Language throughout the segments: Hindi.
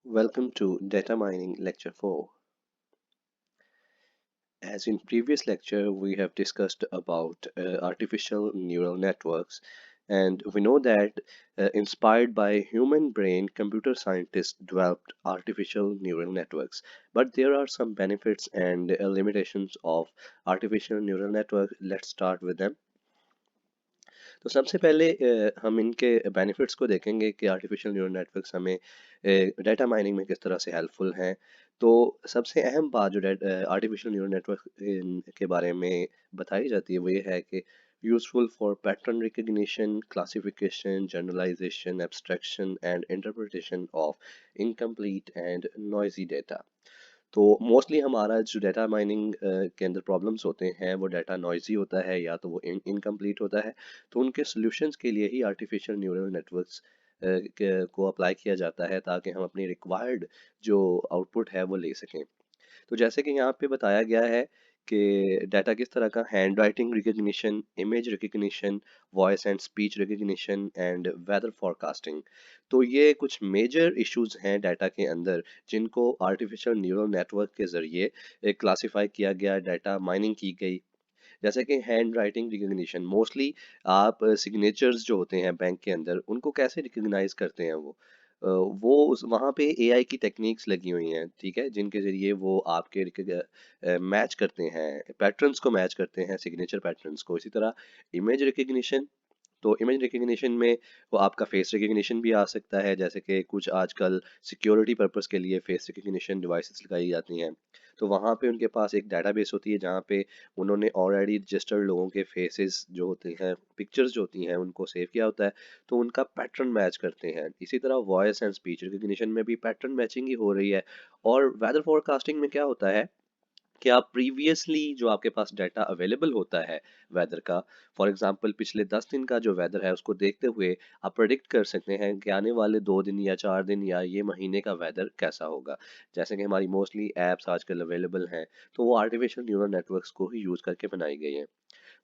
Welcome to Data Mining Lecture 4. As in previous lecture, we have discussed about artificial neural networks, and we know that inspired by human brain, computer scientists developed artificial neural networks. But there are some benefits and limitations of artificial neural network. Let's start with them. तो सबसे पहले हम इनके बेनिफिट्स को देखेंगे कि आर्टिफिशियल न्यूरल नेटवर्क्स हमें डाटा माइनिंग में किस तरह से हेल्पफुल हैं। तो सबसे अहम बात जो आर्टिफिशियल न्यूरल नेटवर्क के बारे में बताई जाती है वो ये है कि useful for pattern recognition, classification, generalisation, abstraction and interpretation of incomplete and noisy data. तो मोस्टली हमारा जो डाटा माइनिंग के अंदर प्रॉब्लम्स होते हैं वो डाटा नॉइजी होता है या तो वो इनकम्प्लीट होता है। तो उनके सॉल्यूशंस के लिए ही आर्टिफिशियल न्यूरल नेटवर्क्स को अप्लाई किया जाता है ताकि हम अपनी रिक्वायर्ड जो आउटपुट है वो ले सकें। तो जैसे कि यहाँ पे बताया गया है कि डाटा किस तरह का handwriting recognition, image recognition, voice and speech recognition and weather forecasting. तो ये कुछ मेजर इश्यूज हैं डाटा के अंदर जिनको आर्टिफिशियल न्यूरल नेटवर्क के जरिए क्लासिफाई किया गया, डाटा माइनिंग की गई। जैसे कि हैंड राइटिंग रिकग्निशन, मोस्टली आप सिग्नेचर्स जो होते हैं बैंक के अंदर उनको कैसे रिकग्नाइज करते हैं वो उस वहाँ पे एआई की टेक्निक्स लगी हुई हैं, ठीक है, जिनके जरिए वो आपके मैच करते हैं, पैटर्न्स को मैच करते हैं, सिग्नेचर पैटर्न्स को। इसी तरह इमेज रिकग्निशन, तो इमेज रिकग्निशन में वो आपका फेस रिकग्निशन भी आ सकता है, जैसे कि कुछ आजकल सिक्योरिटी पर्पस के लिए फेस रिकग्निशन डिवाइसेस लगाई जाती हैं। तो वहाँ पे उनके पास एक डेटाबेस होती है जहाँ पे उन्होंने ऑलरेडी रजिस्टर्ड लोगों के फेसेस जो होते हैं, पिक्चर्स जो होती हैं उनको सेव किया होता है, तो उनका पैटर्न मैच करते हैं। इसी तरह वॉइस एंड स्पीच रिकग्निशन में भी पैटर्न मैचिंग ही हो रही है। और वेदर फोरकास्टिंग में क्या होता है कि आप प्रीवियसली जो आपके पास डाटा अवेलेबल होता है वेदर का, फॉर एग्जांपल पिछले 10 दिन का जो वेदर है उसको देखते हुए आप प्रेडिक्ट कर सकते हैं कि आने वाले 2 दिन या 4 दिन या ये महीने का वेदर कैसा होगा। जैसे कि हमारी मोस्टली एप्स आजकल अवेलेबल हैं, तो वो आर्टिफिशियल न्यूरल नेटवर्क्स को ही यूज करके बनाई गई हैं।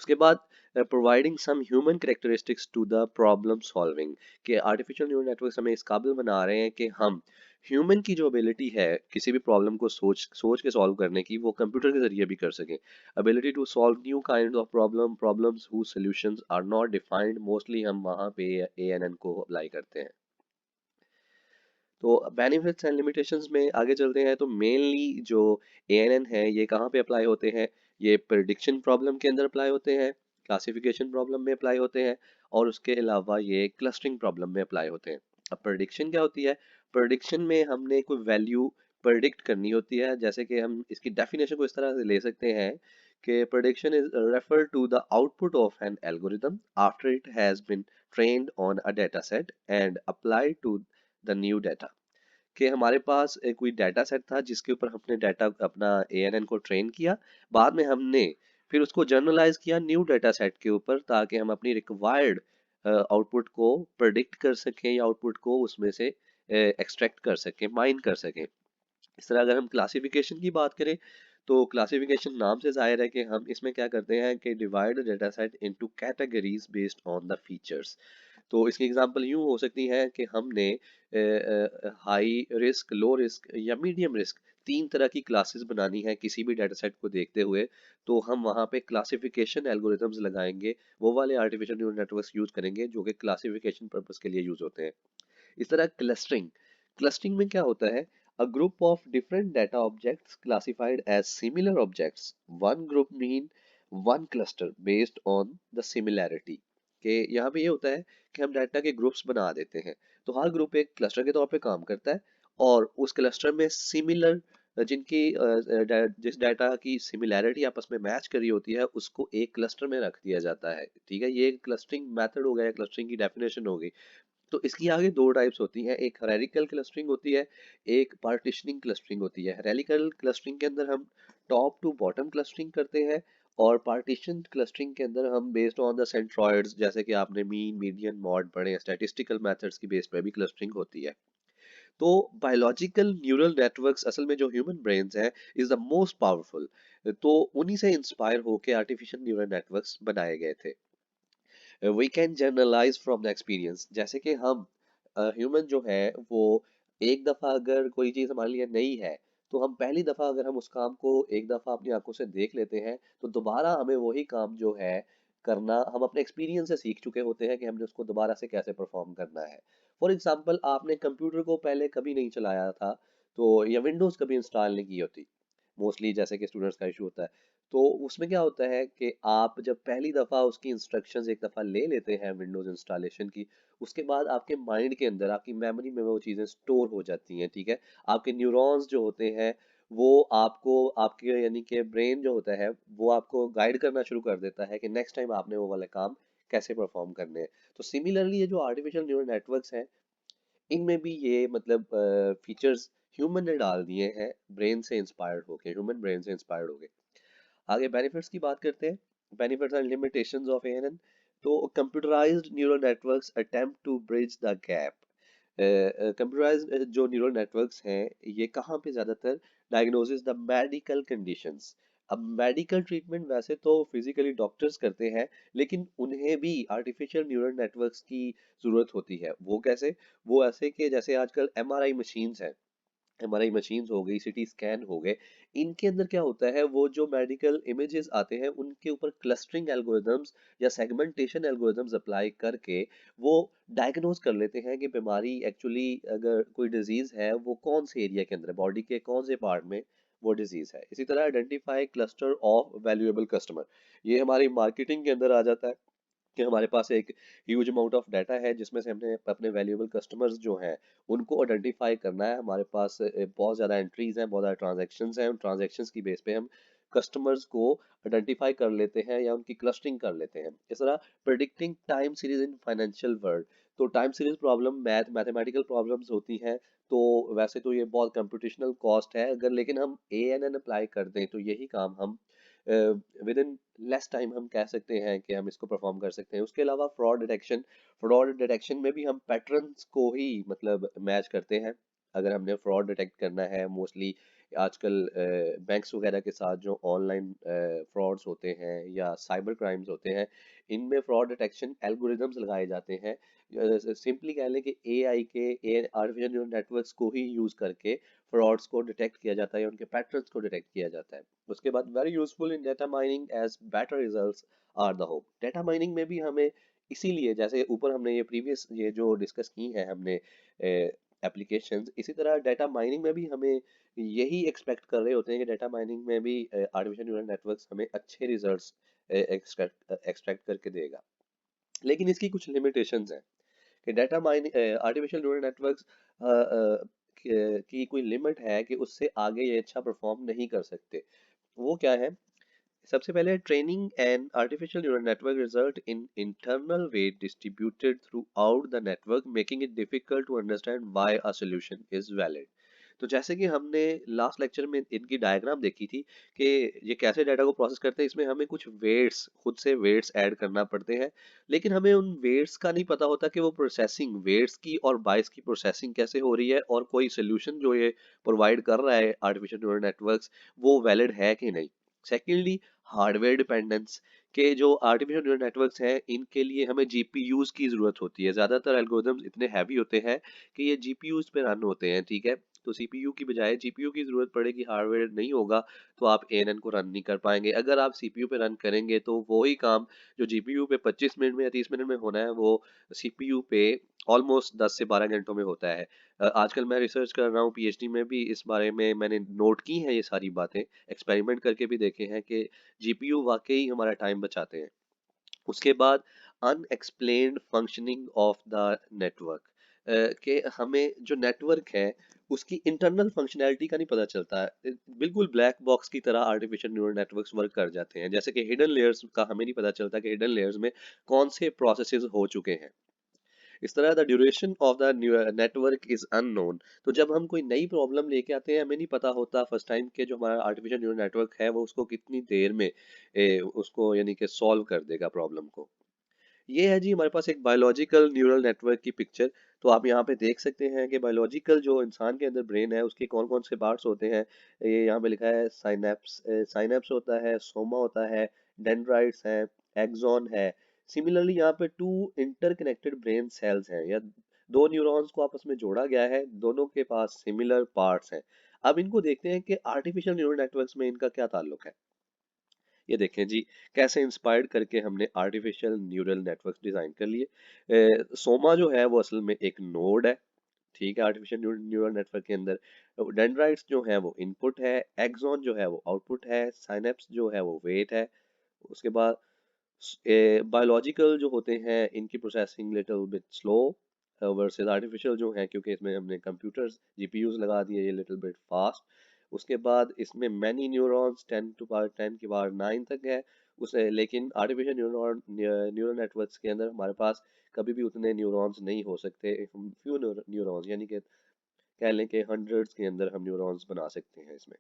उसके बाद providing some human characteristics to the problem solving, कि आर्टिफिशियल न्यूरल नेटवर्क्स हमें इस काबिल बना रहे हैं कि हम ह्यूमन की जो एबिलिटी है किसी भी प्रॉब्लम को सोच सोच के सॉल्व करने की, वो कंप्यूटर के जरिए भी कर सकें। Ability to solve new kind of problems whose solutions are not defined, mostly हम वहाँ पे एएनएन को अप्लाई करते हैं। तो बेनिफिट्स एंड लिमिटेशंस में आगे चलते हैं, तो मेनली जो एएनएन है ये कहाँ पे अप्लाई होते हैं? ये प्रिडिक्शन प्रॉब्लम के अंदर अप्लाई होते हैं, क्लासिफिकेशन प्रॉब्लम में अप्लाई होते हैं, और उसके अलावा ये क्लस्टरिंग प्रॉब्लम में अप्लाई होते हैं। अब प्रिडिक्शन क्या होती है? प्रिडिक्शन में हमने कोई वैल्यू प्रिडिक्ट करनी होती है, जैसे कि हम इसकी डेफिनेशन को इस तरह से ले सकते हैं कि prediction is refer to the output of an algorithm after it has been trained on a data set and applied to the new data. कि हमारे पास कोई डाटा सेट था जिसके ऊपर हमने डाटा अपना एएनएन को ट्रेन किया, बाद में हमने फिर उसको जनरलाइज किया न्यू डाटा सेट के ऊपर ताकि हम अपनी रिक्वायर्ड आउटपुट को प्रेडिक्ट कर सकें या आउटपुट को उसमें से एक्सट्रैक्ट कर सकें, माइन कर सकें। इस तरह अगर हम क्लासिफिकेशन की बात करें, तो क्लासिफिकेशन नाम से जाहिर है कि हम इसमें क्या करते हैं कि divide data set into categories based on the features. तो इसकी एग्जांपल यूं हो सकती है कि हमने हाई रिस्क, लो रिस्क या मीडियम रिस्क, तीन तरह की क्लासेस बनानी है किसी भी डाटा सेट को देखते हुए। तो हम वहाँ पे क्लासिफिकेशन एल्गोरिथम्स लगाएंगे, वो वाले आर्टिफिशियल न्यूरल नेटवर्क्स यूज करेंगे जो कि क्लासिफिकेशन पर्पस के लिए यूज होते हैं। इस तरह क्लस्टरिंग, क्लस्टरिंग में क्या होता है? A group of different data objects classified as similar objects, one group mean one cluster based on the similarity. कि यहाँ पे ये होता है कि हम डाटा के ग्रुप्स बना देते हैं, तो हर ग्रुप एक क्लस्टर के तौर पे काम करता है, और उस क्लस्टर में सिमिलर जिनकी जिस डाटा की सिमिलैरिटी आपस में मैच करी होती है उसको एक क्लस्टर में रख दिया जाता है, ठीक है। ये क्लस्टरिंग मेथड हो गया, क्लस्टरिंग की डेफिनेशन हो गई। तो इसकी आगे दो टाइप्स होती हैं, एक हेरारिकल क्लस्टरिंग होती है, एक पार्टीशनिंग क्लस्टरिंग होती है। हेरारिकल क्लस्टरिंग के अंदर हम टॉप टू बॉटम क्लस्टरिंग करते हैं, और पार्टीशन क्लस्टरिंग के अंदर हम बेस्ड ऑन द सेंट्रॉइड्स, जैसे कि आपने मीन, मीडियन, मॉड पढ़े हैं, स्टैटिस्टिकल मेथड्स की बेस पे भी क्लस्टरिंग होती है। तो बायोलॉजिकल न्यूरल नेटवर्क्स असल में जो ह्यूमन ब्रेन्स हैं इज द मोस्ट पावरफुल। तो उन्हीं से इंस्पायर होकर आर्टिफिशियल न्यूरल नेटवर्क्स बनाए गए थे। We can generalise from the experience, जैसे कि हम ह्यूमन जो है वो एक दफा अगर कोई चीज हमारे लिए नई है, तो हम पहली दफा अगर हम उस काम को एक दफा अपनी आंखों से देख लेते हैं, तो दोबारा हमें वही काम जो है करना, हम अपने एक्सपीरियंस से सीख चुके होते हैं कि हमने उसको दोबारा से कैसे परफॉर्म करना है। फॉर एग्जाम्पल, आपने कंप्यूटर को पहले कभी नहीं चलाया था, तो या विंडोज कभी इंस्टॉल नहीं की होती, मोस्टली जैसे कि स्टूडेंट्स का इशू होता है, तो उसमें क्या होता है कि आप जब पहली दफा उसकी इंस्ट्रक्शंस एक दफा ले लेते हैं विंडोज इंस्टॉलेशन की, उसके बाद आपके माइंड के अंदर, आपकी मेमोरी में वो चीज़ें स्टोर हो जाती हैं, ठीक है। आपके न्यूरॉन्स जो होते हैं, वो आपको, आपके यानी कि ब्रेन जो होता है, वो आपको गाइड करना शुरू कर देता है कि नेक्स्ट टाइम आपने वो वाले काम कैसे परफॉर्म करने हैं। तो सिमिलरली ये जो आर्टिफिशियल न्यूरल नेटवर्क्स हैं, इनमें भी ये मतलब फीचर्स ह्यूमन ने डाल दिए हैं, ब्रेन से इंस्पायर्ड होके, ह्यूमन ब्रेन से इंस्पायर्ड होके। आगे बेनिफिट्स की बात करते हैं। Benefits and limitations of ANN. तो computerised neural networks attempt to bridge the gap. Computerised जो न्यूरल नेटवर्क्स हैं, ये कहाँ पे ज्यादातर डायग्नोसिस द मेडिकल कंडीशंस। अब मेडिकल ट्रीटमेंट वैसे तो फिजिकली डॉक्टर्स करते हैं, लेकिन उन्हें भी आर्टिफिशियल न्यूरल नेटवर्क्स की जरूरत होती है। वो कैसे? वो ऐसे कि जैसे आजकल एमआरआई मशीन्स हैं, एमआरआई मशीन्स हो गई, सिटी स्कैन हो गए, इनके अंदर क्या होता है, वो जो मेडिकल इमेजेस आते हैं उनके ऊपर क्लस्टरिंग एल्गोरिदम्स या सेगमेंटेशन एल्गोरिदम्स अप्लाई करके वो डायग्नोज कर लेते हैं कि बीमारी एक्चुअली, अगर कोई डिजीज है, वो कौन से एरिया के अंदर है, बॉडी के कौन से पार्ट में वो डिजीज है। इसी तरह identify cluster of valuable customer, ये हमारी मार्केटिंग के अंदर आ जाता है कि हमारे पास एक ह्यूज अमाउंट ऑफ डाटा है, जिसमें से हमने अपने वैल्यूएबल कस्टमर्स जो हैं उनको आइडेंटिफाई करना है। हमारे पास बहुत ज़्यादा एंट्रीज हैं, बहुत ज़्यादा ट्रांजैक्शंस हैं, उन ट्रांजैक्शंस की बेस पे हम कस्टमर्स को आइडेंटिफाई कर लेते हैं या उनकी क्लस्टरिंग कर लेते हैं। इस तरह predicting time series in financial world, तो time series problem mathematical problems होती हैं। तो वैसे तो ये बहुत कंप्यूटेशनल कॉस्ट है, अगर लेकिन हम एएनएन अप्लाई कर दें तो यही काम हम विद इन लेस टाइम हम कह सकते हैं कि हम इसको परफॉर्म कर सकते हैं। उसके अलावा फ्रॉड डिटेक्शन में भी हम पैटर्न्स को ही मतलब मैच करते हैं। अगर हमने फ्रॉड डिटेक्ट करना है, मोस्टली आजकल बैंक्स वगैरह के साथ जो ऑनलाइन फ्रॉड्स होते हैं या साइबर क्राइम्स होते हैं, इनमें फ्रॉड डिटेक्शन एल्गोरिदम्स लगाए जाते हैं। सिंपली कह लें कि एआई के, आर्टिफिशियल न्यूरल नेटवर्क्स को ही यूज करके फ्रॉड्स को डिटेक्ट किया जाता है या उनके पैटर्न्स को डिटेक्ट किया जाता है। उसके बाद very useful in data mining as better results are the hope. Data mining में भी हमें, इसीलिए जैसे ऊपर हमने ये प्रीवियस ये जो डिस्कस की है हमने एप्लीकेशंस, इसी तरह डेटा माइनिंग में भी हमें यही एक्सपेक्ट कर रहे होते हैं कि डेटा माइनिंग में भी आर्टिफिशियल न्यूरल नेटवर्क्स हमें अच्छे रिजल्ट्स एक्सट्रैक्ट करके देगा। लेकिन इसकी कुछ लिमिटेशंस हैं कि data mining, artificial neural networks की कोई लिमिट है कि उससे आगे ये अच्छा परफॉर्म नहीं कर सकते। वो क्या है? सबसे पहले, training and artificial neural network result in internal weight distributed throughout the network, making it difficult to understand why a solution is valid. तो जैसे कि हमने लास्ट लेक्चर में इनकी डायग्राम देखी थी कि ये कैसे डाटा को प्रोसेस करते हैं, इसमें हमें कुछ वेट्स, खुद से वेट्स ऐड करना पड़ते हैं, लेकिन हमें उन वेट्स का नहीं पता होता कि वो प्रोसेसिंग वेट्स की और बाइस की प्रोसेसिंग कैसे हो रही है, और कोई सोल्यूशन जो ये प्रोवाइड कर रहा है आर्टिफिशियल न्यूरल नेटवर्क्स, वो वैलिड है कि नहीं। सेकेंडली, हार्डवेयर डिपेंडेंस, के जो आर्टिफिशियल न्यूरल नेटवर्क्स हैं, इनके लिए हमें जीपीयूज की जरूरत होती है। ज्यादातर एल्गोरिदम्स इतने हैवी होते हैं कि ये जीपीयूज पे रन होते हैं, ठीक है। तो सीपीयू की बजाय जीपीयू की जरूरत पड़ेगी, हार्डवेयर नहीं होगा तो आप एएनएन को रन नहीं कर पाएंगे। अगर आप सीपीयू पे रन करेंगे तो वही काम जो जीपीयू पे 25 मिनट में या 30 मिनट में होना है, वो सीपीयू पे ऑलमोस्ट 10 से 12 घंटों में होता है। आजकल मैं रिसर्च कर रहा हूँ, पीएचडी में भी इस बारे में मैंने नोट की हैं ये सारी बातें, एक्सपेरिमेंट करके भी देखे हैं कि जीपीयू वाकई हमारा टाइम बचाते हैं। उसके बाद, unexplained functioning of the network, कि हमें जो नेटवर्क है उसकी इंटरनल फंक्शनैलिटी का नहीं पता चलता है। बिल्कुल ब्लैक बॉक्स की तरह आर्टिफिशियल न्यूरल नेटवर्क्स वर्क कर जाते हैं, जैसे कि हिडन लेयर्स का हमें नहीं पता चलता कि हिडन लेयर्स में कौन से प्रोसेसेस हो चुके हैं। इस तरह the duration of the network is unknown. तो जब हम कोई नई प्रॉब्लम लेके आते हैं, हमें नहीं पता होता फर्स्ट टाइम के जो हमारा आर्टिफिशियल न्यूरल नेटवर्क है वो उसको कितनी देर में उसको यानी कि सॉल्व कर देगा प्रॉब्लम को। ये है जी हमारे पास एक बायोलॉजिकल न्यूरल नेटवर्क की पिक्चर। तो आप यहाँ पे देख सकते हैं कि बायोलॉजिकल जो इंसान के अंदर ब्रेन है उसके कौन कौन से पार्ट्स होते हैं। ये यहाँ पे लिखा है, साइनेप्स, साइनेप्स होता है, सोमा होता है, डेंड्राइट्स है, एक्सॉन है। सिमिलरली यहाँ पे टू इंटरकनेक्टेड ब्रेन सेल्स हैं या दो न्यूरॉन्स को आपस में जोड़ा गया है, दोनों के पास सिमिलर पार्ट्स हैं। अब इनको देखते हैं कि आर्टिफिशियल न्यूरल नेटवर्क्स में इनका क्या ताल्लुक है। ये देखें जी, कैसे इंस्पायर्ड करके हमने आर्टिफिशियल न्यूरल नेटवर्क्स डिजाइन कर लिए। सोमा जो है वो असल में एक नोड है, ठीक है, आर्टिफिशियल न्यूरल नेटवर्क के अंदर। डेंड्राइट्स जो है वो इनपुट है, एक्सॉन जो है वो आउटपुट है, साइनेप्स जो है वो वेट है। उसके बाद बायोलॉजिकल जो होते हैं इनकी processing little bit slow versus artificial जो है, क्योंकि इसमें हमने कंप्यूटर्स जीपीयूज लगा दिए, ये लिटिल बिट फास्ट। उसके बाद इसमें मैनी न्यूरॉन्स 10 टू पावर 10 की पावर 9 तक है उसे, लेकिन आर्टिफिशियल न्यूरल नेटवर्क्स के अंदर हमारे पास कभी भी उतने न्यूरॉन्स नहीं हो सकते। हम फ्यू न्यूरॉन्स यानी कि कह लें कि हंड्रेड्स के अंदर हम न्यूरॉन्स बना सकते हैं इसमें।